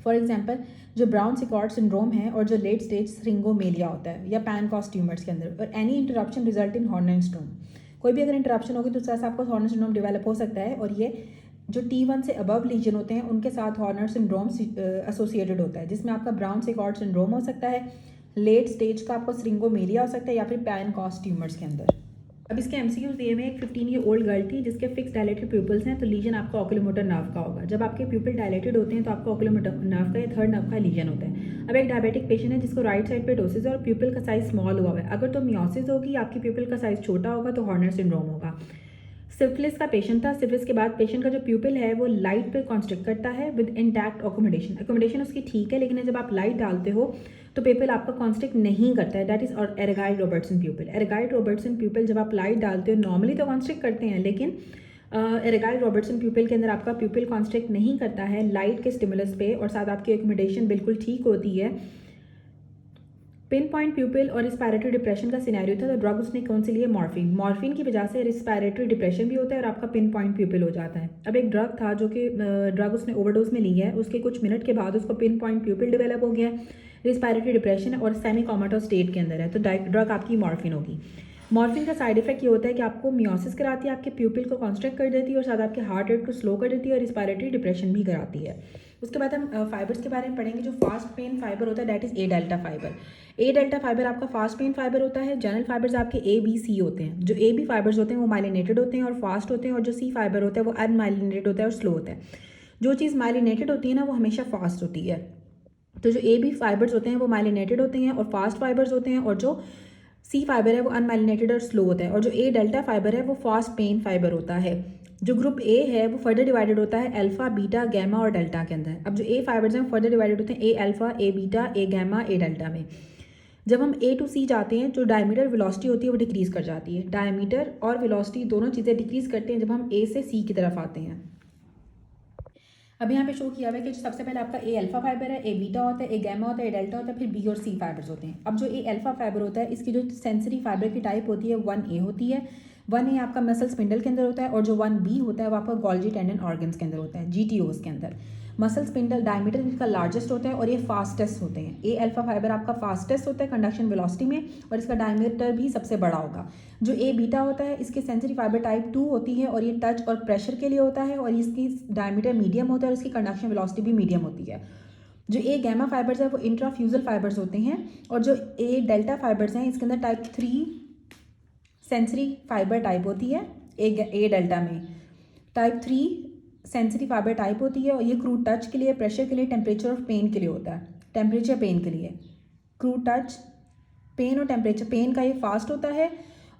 फॉर एग्जांपल जो ब्राउन सिकॉर्ड सिंड्रोम है और जो लेट स्टेज श्रिंगोमेलिया होता है या पैनकॉस्ट ट्यूमर्स के अंदर, और any interruption result in Horner syndrome. कोई भी अगर इंटरप्शन होगी तो उसके साथ आपको हॉर्नर सिंड्रोम डेवलप हो सकता है। और ये जो T1 से अबव लीजन होते हैं उनके साथ हॉर्नर सिंड्रोम एसोसिएटेड होता है, जिसमें आपका ब्राउन सिकॉर्ड सिंड्रोम हो सकता है, लेट स्टेज का आपको श्रिंगोमेलिया हो सकता है या फिर पैनकॉस्ट ट्यूमर्स के अंदर। अब इसके एमसीक्यूज दिए हुए, एक 15 ईयर ओल्ड गर्ल थी जिसके फिक्स डायलेटेड प्यूपल्स हैं, तो लीजन आपका ऑक्यूलोमोटर नर्व का होगा। जब आपके प्यूपल डायलेटेड होते हैं तो आपका ऑक्यूलोमोटर नर्व का या थर्ड नर्व का लीजन होता है। अब एक डायबिटिक पेशेंट है जिसको राइट साइड पे डोसिस है और प्यूपल का साइज स्मॉल हुआ है। अगर तो मियोसिस होगी, आपकी प्यूपल का साइज छोटा होगा तो हॉर्नर सिंड्रोम होगा। सिफिलिस का पेशेंट था। सिफिलिस के बाद पेशेंट का जो प्यूपिल है वो लाइट पे कॉन्स्ट्रिक्ट करता है विद इंटैक्ट अकोमोडेशन उसकी ठीक है, लेकिन जब आप लाइट डालते हो तो प्यूपिल आपका कॉन्स्ट्रिक्ट नहीं करता है। दैट इज और एरगाइड रॉबर्टसन प्यूपिल। एरगाइड रॉबर्टसन प्यूपिल जब आप लाइट डालते हो नॉर्मली तो कॉन्स्ट्रिक्ट करते हैं, लेकिन एरगाइड रॉबर्टसन प्यूपिल के अंदर आपका प्यूपिल कॉन्स्ट्रिक्ट नहीं करता है लाइट के स्टिमुलस पे, और साथ आपकी एकोमोडेशन बिल्कुल ठीक होती है। पिन पॉइंट प्यूपिल और रिस्पायरेटरी डिप्रेशन का सिनेरियो था, तो ड्रग उसने कौन सी ली है? मॉर्फिन। मॉर्फिन की वजह से रिस्पायरेटरी डिप्रेशन भी होता है और आपका पिन पॉइंट प्यूपिल हो जाता है। अब एक ड्रग था जो कि ड्रग उसने ओवरडोज में ली है, उसके कुछ मिनट के बाद उसको पिन पॉइंट प्यूपिल डेवलप हो गया, रिस्पायरेटरी डिप्रेशन और सेमी कोमाटोस स्टेट के अंदर है, तो ड्रग आपकी मॉर्फिन होगी। मॉर्फिन का साइड इफेक्ट ये होता है कि आपको मियोसिस कराती है, आपके प्यूपिल को कॉन्स्ट्रिक्ट कर देती है और साथ आपके हार्ट रेट को स्लो कर देती है और रिस्पायरेटरी डिप्रेशन भी कराती है। उसके बाद हम फाइबर्स के बारे में पढ़ेंगे। जो फास्ट पेन फाइबर होता है that is a delta fibre. A delta fibre आपका फास्ट पेन फाइबर होता है। जनरल फाइबर्स आपके ए बी सी होते हैं। जो ए बी फाइबर्स होते हैं वो माइलिनेटेड होते हैं और फास्ट होते हैं, और जो सी फाइबर होता है वो अनमाइलिनेटेड होता है और स्लो होता है। जो चीज़ माइलिनेटेड होती है ना वो हमेशा फास्ट होती है। तो जो ए बी फाइबर्स होते हैं वो माइलिनेटेड होते हैं और फास्ट फाइबर्स होते हैं, और जो सी फाइबर है वो अनमाइलिनेटेड और स्लो होता है, और जो ए डेल्टा फाइबर है वो फास्ट पेन फाइबर होता है। जो ग्रुप ए है वो फर्दर डिवाइडेड होता है अल्फा, बीटा, गैमा और डेल्टा के अंदर। अब जो ए फाइबर्स हैं फर्दर डिवाइडेड होते हैं ए अल्फा, ए बीटा, ए गैमा, ए डेल्टा में। जब हम ए टू सी जाते हैं जो डायमीटर वेलोसिटी होती है वो डिक्रीज कर जाती है। डायमीटर और वेलोसिटी दोनों चीज़ें डिक्रीज करते हैं जब हम ए से सी की तरफ आते हैं। अब यहाँ पे शो किया हुआ है कि सबसे पहले आपका ए अल्फा फाइबर है, ए बीटा होता है, ए गैमा होता है, ए डेल्टा होता है, फिर बी और सी फाइबर्स होते हैं। अब जो ए अल्फा फाइबर होता है इसकी जो सेंसरी फाइबर की टाइप होती है 1A होती है। 1A आपका मसल स्पिंडल के अंदर होता है, और जो 1B होता है वो आपका गोल्जी टेंडन ऑर्गन्स के अंदर होता है, GTOs के अंदर। मसल स्पिंडल डायमीटर इसका लार्जेस्ट होता है और ये फास्टेस्ट होते हैं। ए अल्फा फाइबर आपका फास्टेस्ट होता है कंडक्शन वेलोसिटी में, और इसका डायमीटर भी सबसे बड़ा होगा। जो ए बीटा होता है इसकी सेंसरी फाइबर टाइप 2 होती है, और ये टच और प्रेशर के लिए होता है, और इसकी डायमीटर मीडियम होता है और इसकी कंडक्शन वेलोसिटी भी मीडियम होती है। जो ए गैमा फाइबर्स है वो इंट्राफ्यूजल फाइबर्स होते हैं, और जो ए डेल्टा फाइबर्स हैं इसके अंदर टाइप 3 सेंसरी फाइबर टाइप होती है। ए डेल्टा में टाइप 3 सेंसरी फाइबर टाइप होती है, और ये क्रूड टच के लिए, प्रेशर के लिए, टेम्परेचर और पेन के लिए होता है। टेम्परेचर पेन के लिए, क्रूड टच, पेन और टेम्परेचर। पेन का ये फास्ट होता है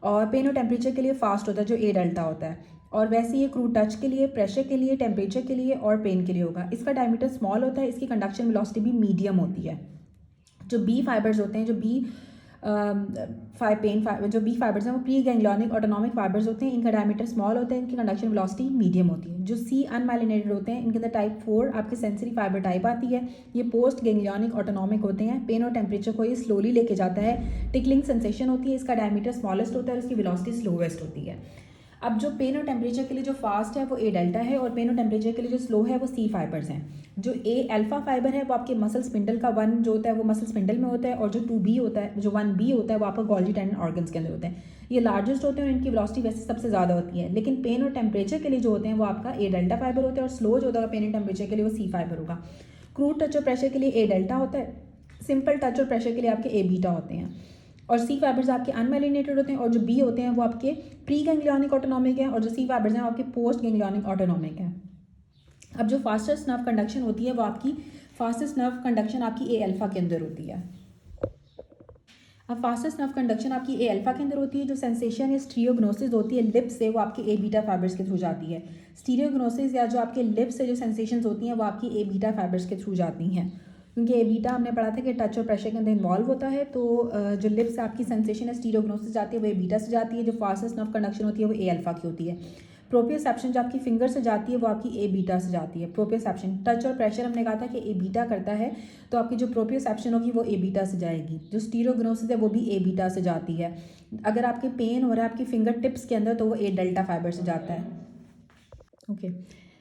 और पेन और टेम्परेचर के लिए फास्ट होता है जो ए डेल्टा होता है, और वैसे ये क्रूड टच के लिए, प्रेशर के लिए, टेम्परेचर के लिए और पेन के लिए होगा। इसका डायमीटर स्मॉल होता है, इसकी कंडक्शन वेलोसिटी भी मीडियम होती है। जो बी फाइबर्स होते हैं, जो बी जो बी फाइबर्स हैं वो प्री गैंग्लियोनिक ऑटोनॉमिक फाइबर्स होते हैं। इनका डायमीटर स्मॉल होता है, इनकी कंडक्शन वेलोसिटी मीडियम होती है। जो सी अनमाइलिनेटेड होते हैं इनके अंदर टाइप 4 आपके सेंसरी फाइबर टाइप आती है। ये पोस्ट गैंग्लियोनिक ऑटोनॉमिक होते हैं। पेन और टेम्परेचर को ये स्लोली लेके जाता है। टिकलिंग सेंसेशन होती है, इसका डायमीटर स्मॉलेस्ट होता है और इसकी वेलोसिटी स्लोवेस्ट होती है। अब जो पेन और टेम्परेचर के लिए जो फास्ट है वो ए डेल्टा है, और पेन और टेम्परेचर के लिए जो स्लो है वो सी फाइबर्स हैं। जो ए अल्फा फाइबर है वो आपके मसल स्पिंडल का 1 जो होता है वो मसल स्पिंडल में होता है, और जो 2B होता है, जो 1B होता है वो आपका गोल्जी टेंडन ऑर्गन्स के अंदर होते हैं। ये लार्जेस्ट होते हैं और इनकी वेलोसिटी वैसे सबसे ज़्यादा होती है, लेकिन पेन और टेम्परेचर के लिए जो होते हैं वो आपका ए डेल्टा फाइबर होते हैं, और स्लो जो होता है पेन और टेम्परेचर के लिए वो सी फाइबर होगा। क्रूड टच और प्रेशर के लिए ए डेल्टा होता है, सिंपल टच और प्रेशर के लिए आपके ए बीटा होते हैं, और सी फाइबर्स आपके अनमाइलिनेटेड होते हैं, और जो बी होते हैं वो आपके प्री गैंग्लियोनिक ऑटोनॉमिक हैं, और जो सी फाइबर्स हैं वो आपके पोस्ट गैंग्लियोनिक ऑटोनॉमिक हैं। अब जो फास्टेस्ट नर्व कंडक्शन होती है वो आपकी फास्टेस्ट नर्व कंडक्शन आपकी ए अल्फा के अंदर होती है। अब फास्टेस्ट नर्व कंडक्शन आपकी ए अल्फा के अंदर होती है। जो सेंसेशन या स्टीरियोग्नोसिस होती है लिप्स से वो आपके ए बीटा फाइबर्स के थ्रू जाती है। स्टीरियोग्नोसिस या जो आपके लिप्स से जो सेंसेशंस होती हैं वो आपकी ए बीटा फाइबर्स के थ्रू जाती हैं, क्योंकि ए बीटा हमने पढ़ा था कि टच और प्रेशर के अंदर इन्वॉल्व होता है। तो जो लिप्स आपकी सेंसेशन है स्टीरियोग्नोसिस जाती है वो ए बीटा से जाती है। जो फास्टेस्ट नर्व कंडक्शन होती है वो ए अल्फा की होती है। प्रोप्रियोसेप्शन जो आपकी फिंगर से जाती है वो आपकी ए बीटा से जाती है। प्रोप्रियोसेप्शन टच और प्रेशर हमने कहा था कि ए बीटा करता है, तो आपकी जो प्रोप्रियोसेप्शन होगी वो ए बीटा से जाएगी। जो स्टीरियोग्नोसिस है वो भी ए बीटा से जाती है। अगर आपके पेन हो रहा है आपकी फिंगर टिप्स के अंदर तो वो ए डेल्टा फाइबर से जाता है। ओके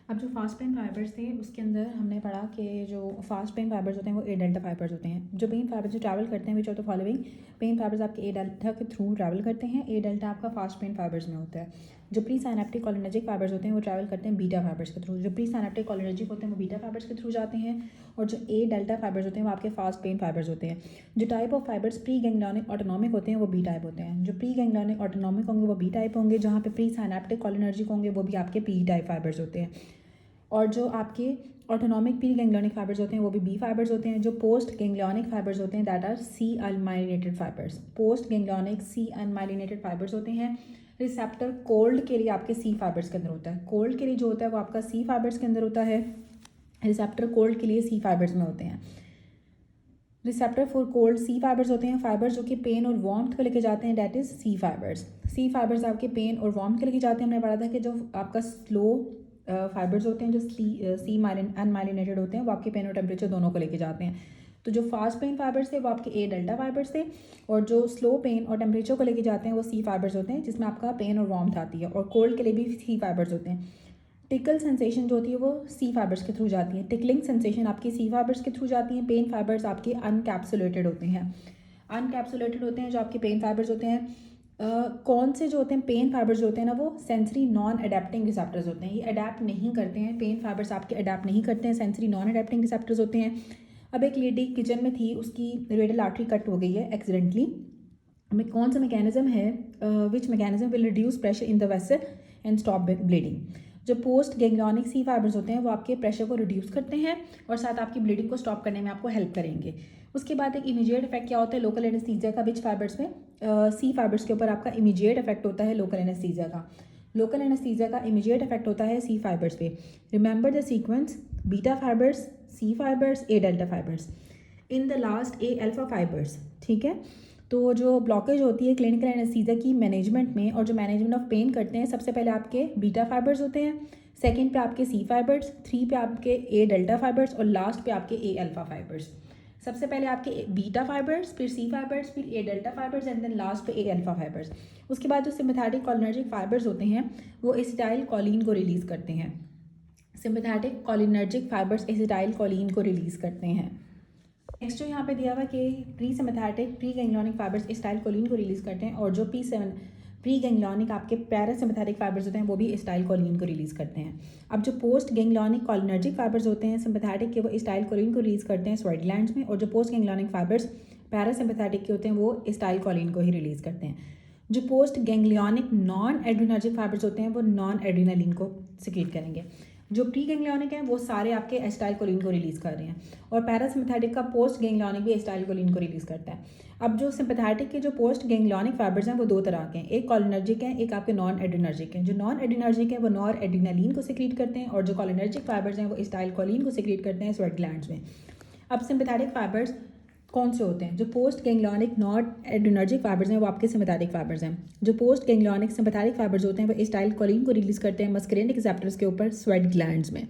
अब जो फास्ट पेन फाइबर्स थे उसके अंदर हमने पढ़ा कि जो फास्ट पेन फाइबर्स होते हैं वो ए डेल्टा फाइबर्स होते हैं। जो पेन फाइबर्स जो ट्रैवल करते हैं which of the following pain fibres आपके ए डेल्टा के थ्रू ट्रैवल करते हैं। ए डेल्टा आपका फास्ट पेन फाइबर्स में होता है। जो प्री साइनेप्टिक कोलिनर्जिक फाइबर्स होते हैं वो ट्रैवल करते हैं बीटा फाइबर्स के थ्रू। जो प्री साइनेप्टिक कोलिनर्जिक होते हैं वो बीटा फाइबर्स के थ्रू जाते हैं, और जो ए डेल्टा फाइबर्स होते हैं वो आपके फास्ट पेन फाइबर्स होते हैं। जो type of fibres pre ganglionic autonomic होते हैं वो बी टाइप होते हैं। जो प्री गैंग्लियोनिक ऑटोनॉमिक होंगे वो बी टाइप होंगे, जहाँ पे प्री साइनेप्टिक कोलिनर्जिक होंगे वो भी आपके पी टाइप फाइबर्स होते हैं। और जो आपके ऑटोनॉमिक प्री गैंग्लियोनिक फाइबर्स होते हैं वो भी बी फाइबर्स होते हैं। जो पोस्ट गैंग्लियोनिक फाइबर्स होते हैं that are C unmyelinated fibres. Post ganglionic C unmyelinated fibres होते हैं। रिसेप्टर कोल्ड के लिए आपके सी फाइबर्स के अंदर होता है। कोल्ड के लिए जो होता है वो आपका सी फाइबर्स के अंदर होता है। रिसेप्टर कोल्ड के लिए सी फाइबर्स में होते हैं। Receptor for cold C fibres होते हैं। फाइबर्स जो कि पेन और वार्मथ को लेके जाते हैं, that is C fibres. C fibres आपके पेन और वार्मथ को लेके जाते हैं। हमने पढ़ा था कि जो आपका स्लो फाइबर्स होते हैं, जो सी अनमाइलिनेटेड होते हैं, वो आपके पेन और टेम्परेचर दोनों को लेके जाते हैं। तो जो फास्ट पेन फाइबर्स थे वो आपके ए डेल्टा फाइबर्स थे, और जो स्लो पेन और टेम्परेचर को लेके जाते हैं वो सी फाइबर्स होते हैं, जिसमें आपका पेन और वार्मथ आती है। और कोल्ड के लिए भी सी फाइबर्स होते हैं। टिकल सेंसेशन जो होती है वो सी फाइबर्स के थ्रू जाती है। टिकलिंग सेंसेशन आपकी सी फाइबर्स के थ्रू जाती है। पेन फाइबर्स आपके अनकैप्सुलेटेड होते हैं। अनकैप्सुलेटेड होते हैं जो आपके पेन फाइबर्स होते हैं। कौन से जो होते हैं पेन फाइबर्स जो होते हैं ना, वो सेंसरी नॉन अडेप्टिंग रिसेप्टर्स होते हैं। ये अडेप्ट नहीं करते हैं, पेन फाइबर्स आपके अडेप्ट नहीं करते हैं, सेंसरी नॉन अडेप्टिंग रिसेप्टर्स होते हैं। अब एक लेडी किचन में थी, उसकी रेडियल आर्टरी कट हो गई है एक्सीडेंटली। में कौन सा मैकेनिज्म है, which mechanism will reduce pressure in the vessel and stop bleeding. जो पोस्ट गैंग्लियोनिक सी फाइबर्स होते हैं वो आपके प्रेशर को रिड्यूस करते हैं और साथ आपकी ब्लीडिंग को स्टॉप करने में आपको हेल्प करेंगे। उसके बाद एक इमीडिएट इफेक्ट क्या होता है लोकल एनेस्थीसिया का, विच फाइबर्स में, सी फाइबर्स के ऊपर आपका इमीडिएट इफेक्ट होता है लोकल एनेस्थीसिया का। लोकल एनेस्थीसिया का इमीडिएट इफेक्ट होता है सी फाइबर्स पे। Remember the sequence, beta fibres, C fibres, A delta fibres, in the last A alpha fibres. ठीक है, तो जो ब्लॉकेज होती है क्लिनिकल एनेस्थीसिया की मैनेजमेंट में और जो मैनेजमेंट ऑफ पेन करते हैं, सबसे पहले आपके बीटा फाइबर्स होते हैं, सेकंड पे आपके सी फाइबर्स, 3 पे आपके ए डेल्टा फाइबर्स और लास्ट पे आपके ए अल्फा फाइबर्स। सबसे पहले आपके बीटा फाइबर्स, फिर सी फाइबर्स, फिर A delta fibres and then last पे ए अल्फा फाइबर्स। उसके बाद जो सिम्पैथेटिक कोलिनर्जिक फाइबर्स होते हैं वो एसिटाइल कोलिन को रिलीज़ करते हैं। Sympathetic cholinergic fibres acetyl choline को रिलीज़ करते हैं। नेक्स्ट जो यहाँ पे दिया हुआ कि pre sympathetic pre ganglionic fibres acetyl choline को रिलीज़ करते हैं, और जो प्री गैंग्लियोनिक आपके पैरासिम्पैथेटिक फाइबर्स होते हैं वो भी एसिटाइल कोलिन को रिलीज़ करते हैं। अब जो पोस्ट गैंग्लियोनिक कोलिनर्जिक फाइबर्स होते हैं सिम्पैथेटिक के, वो एसिटाइल कोलिन को रिलीज़ करते हैं स्वेट ग्लैंड्स में, और जो पोस्ट गैंग्लियोनिक फाइबर्स पैरासिम्पैथेटिक के होते हैं वो एसिटाइल कोलिन को ही रिलीज़ करते हैं। जो post ganglionic non adrenergic fibres होते हैं वो नॉन एड्रिनलिन को सिक्रीट करेंगे। जो प्री गैंग्लियोनिक हैं वो सारे आपके एसिटाइल कोलिन को रिलीज़ कर रहे हैं, और पैरासिम्पैथेटिक का पोस्ट गैंग्लियोनिक भी एसिटाइल कोलिन को रिलीज़ करता है। अब जो सिम्पैथेटिक के जो पोस्ट गैंग्लियोनिक फाइबर्स हैं वो दो तरह के हैं, एक कोलिनर्जिक हैं, एक आपके नॉन एड्रिनर्जिक हैं। जो नॉन एड्रिनर्जिक हैं वो नॉर एड्रिनलिन को सिक्रीट करते हैं, और जो कोलिनर्जिक फाइबर्स हैं वो एसिटाइल कोलिन को सिक्रीट करते हैं स्वेट ग्लैंड्स में। अब सिम्पैथेटिक फाइबर्स कौन से होते हैं, जो post ganglionic non adrenergic fibres हैं वो आपके सिम्पैथेटिक फाइबर्स हैं। जो पोस्ट गैंग्लियोनिक सिम्पैथेटिक फाइबर्स होते हैं वो एसिटाइल कोलिन को रिलीज़ करते हैं मस्करेनिक रिसेप्टर्स के ऊपर स्वेट ग्लैंड्स में।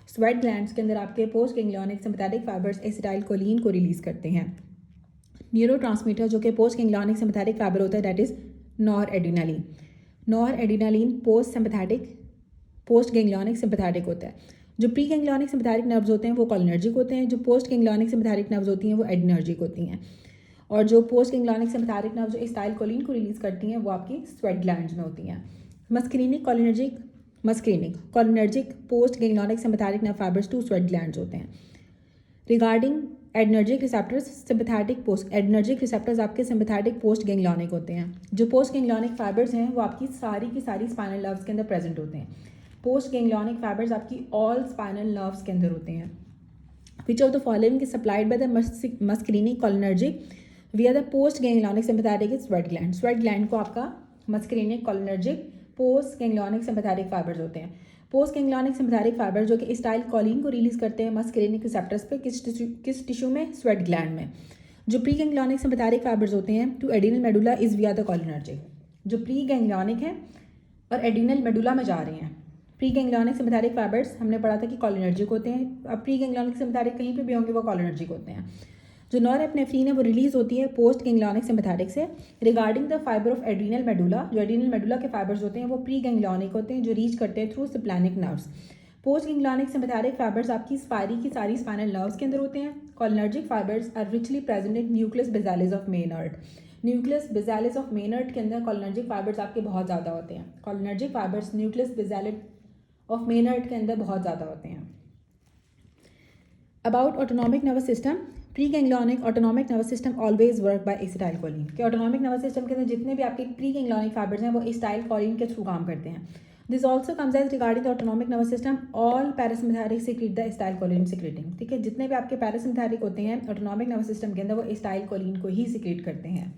स्वेट ग्लैंड्स के अंदर आपके post ganglionic sympathetic fibres acetyl choline को रिलीज़ करते हैं। न्यूरोट्रांसमीटर जो कि पोस्ट गैंग्लियोनिक सिम्पैथेटिक फाइबर होता है, that is nor adrenaline. Nor adrenaline post ganglionic sympathetic होता है। जो प्री गैंग्लियोनिक सिम्पैथेटिक नर्व्स होते हैं वो कोलिनर्जिक होते हैं, जो पोस्ट गैंग्लियोनिक सिम्पैथेटिक नर्व्स होती हैं वो एड्रिनर्जिक होती हैं, और जो पोस्ट गैंग्लियोनिक सिम्पैथेटिक नर्व्स जो एसिटाइल कोलिन को रिलीज़ करती हैं वो आपकी स्वेट ग्लैंड्स में होती हैं। Cholinergic post ganglionic sympathetic nerve fibres to sweat glands होते हैं। Regarding adrenergic receptors sympathetic post adrenergic receptors आपके सिम्पैथेटिक पोस्ट गैंग्लियोनिक होते हैं। जो पोस्ट गैंग्लियोनिक फाइबर्स हैं वो आपकी सारी की सारी स्पाइनल नर्व्स के अंदर प्रेजेंट होते हैं। पोस्ट गैंग्लियोनिक फाइबर्स आपकी ऑल स्पाइनल नर्व्स के अंदर होते हैं। Which of the following is supplied by the muscarinic cholinergic via the post ganglionic sympathetic is sweat gland. Sweat gland को आपका muscarinic cholinergic post ganglionic sympathetic fibres होते हैं। पोस्ट गैंग्लियोनिक सिम्पैथेटिक फाइबर्स जो कि एसिटाइल कोलिन को रिलीज़ करते हैं मस्करेनिक रिसेप्टर्स पे, किस टिश्यू में, स्वेट ग्लैंड में। जो प्री गैंग्लियोनिक सिम्पैथेटिक फाइबर्स होते हैं to adrenal medulla is via the cholinergic. जो प्री गैंग्लियोनिक है और एडिनल मेडुला में जा रहे हैं। प्री गैंग्लियोनिक सिम्पैथेटिक फाइबर्स हमने पढ़ा था कि कोलिनर्जिक होते हैं, अब प्री गैंग्लियोनिक सिम्पैथेटिक कहीं पे भी होंगे वो कोलिनर्जिक होते हैं। जो नॉरएपिनेफ्रिन है वो रिलीज होती है पोस्ट गैंग्लियोनिक सिम्पैथेटिक से। Regarding the fibre of adrenal medulla, जो एड्रिनल मेडुला के फाइबर्स होते हैं वो प्री गैंग्लियोनिक होते हैं, जो रीच करते हैं through splanchnic nerves. Post ganglionic sympathetic fibres आपकी की सारी स्पाइनल नर्व्स के अंदर होते हैं। Cholinergic fibres are richly present in nucleus basalis of Meynert. Nucleus basalis of Meynert के अंदर कोलिनर्जिक फाइबर्स आपके बहुत ज़्यादा होते हैं। Cholinergic fibres nucleus basalis of Meynert के अंदर बहुत ज़्यादा होते हैं। About autonomic nervous system, pre ganglionic autonomic nervous system always work by acetylcholine. के ऑटोनॉमिक नर्वस सिस्टम के अंदर जितने भी आपके प्री गैंग्लियोनिक फाइबर्स हैं वो एसिटाइल कोलिन के थ्रू काम करते हैं। This also comes as regarding the autonomic nervous system all parasympathetic secrete the acetylcholine secreting. ठीक है, जितने भी आपके पैरासिम्पैथेटिक होते हैं ऑटोनॉमिक नर्वस सिस्टम के अंदर वो एसिटाइल कोलिन को ही सिक्रेट करते हैं।